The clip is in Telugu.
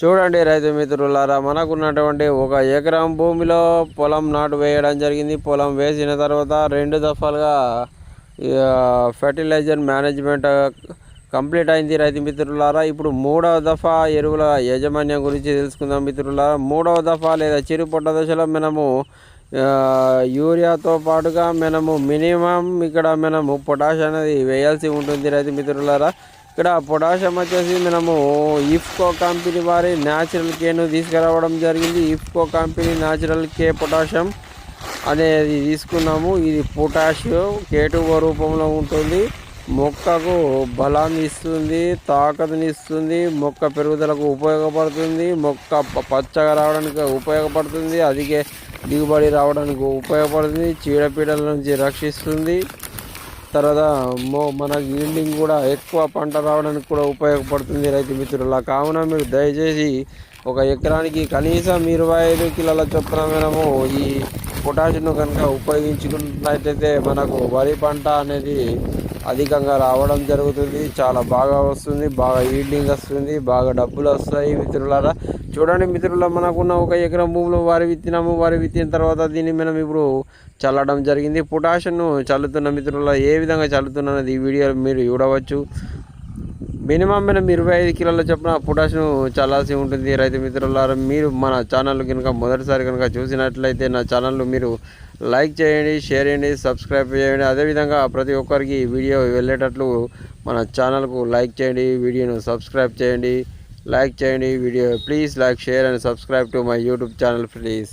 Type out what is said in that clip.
చూడండి రైతు మిత్రులారా, మనకున్నటువంటి 1 ఎకరం భూమిలో పొలం నాటు వేయడం జరిగింది. పొలం వేసిన తర్వాత 2 దఫాలుగా ఫెర్టిలైజర్ మేనేజ్మెంట్ కంప్లీట్ అయింది రైతు మిత్రులారా. ఇప్పుడు 3వ దఫా ఎరువుల యాజమాన్యం గురించి తెలుసుకుందాం మిత్రులారా. 3వ దఫా లేదా చిరు పొట్ట దశలో మనము యూరియాతో పాటుగా మనము మినిమం ఇక్కడ మనము పొటాష్ అనేది వేయాల్సి ఉంటుంది రైతు మిత్రులారా. ఇక్కడ పొటాషియం వచ్చేసి మనము ఇఫ్కో కంపెనీ వారి న్యాచురల్ కేను తీసుకురావడం జరిగింది. ఇఫ్కో కంపెనీ న్యాచురల్ కే పొటాషియం అనేది తీసుకున్నాము. ఇది పొటాషియం K2O రూపంలో ఉంటుంది. మొక్కకు బలాన్ని ఇస్తుంది, తాకతుని ఇస్తుంది, మొక్క పెరుగుదలకు ఉపయోగపడుతుంది, మొక్క పచ్చగా రావడానికి ఉపయోగపడుతుంది, అధిక దిగుబడి రావడానికి ఉపయోగపడుతుంది, చీడపీడల నుంచి రక్షిస్తుంది. తర్వాత మనకి ఈల్డింగ్ కూడా ఎక్కువ పంట రావడానికి కూడా ఉపయోగపడుతుంది రైతు మిత్రుల. కావున మీరు దయచేసి 1 ఎకరానికి కనీసం 25 కిలోల చొప్పున మనము ఈ పొటాషియంను కనుక ఉపయోగించుకున్నట్లయితే మనకు వరి పంట అనేది అధికంగా రావడం జరుగుతుంది. చాలా బాగా వస్తుంది, బాగా ఈల్డింగ్ వస్తుంది, బాగా డబ్బులు వస్తాయి మిత్రులారా. చూడండి మిత్రుల, మనకున్న 1 ఎకరం భూమిలో వరి విత్తినాము. వరి విత్తిన తర్వాత దీన్ని మనం ఇప్పుడు చల్లడం జరిగింది. పొటాషియంను చల్లుతున్న మిత్రుల ఏ విధంగా చల్లుతున్నది ఈ వీడియో మీరు చూడవచ్చు. మినిమం మనం 25 కిలోల చొప్పున పొటాషియం చల్లాల్సి ఉంటుంది రైతు మిత్రులారా. మీరు మన ఛానల్ కనుక మొదటిసారి కనుక చూసినట్లయితే నా ఛానల్ మీరు లైక్ చేయండి, షేర్ చేయండి, సబ్స్క్రైబ్ చేయండి. అదేవిధంగా ప్రతి ఒక్కరికి వీడియో వెళ్ళేటట్లు మన ఛానల్కు లైక్ చేయండి, వీడియోను సబ్స్క్రైబ్ చేయండి, లైక్ చేయండి video. Please like, share and subscribe to my YouTube channel please.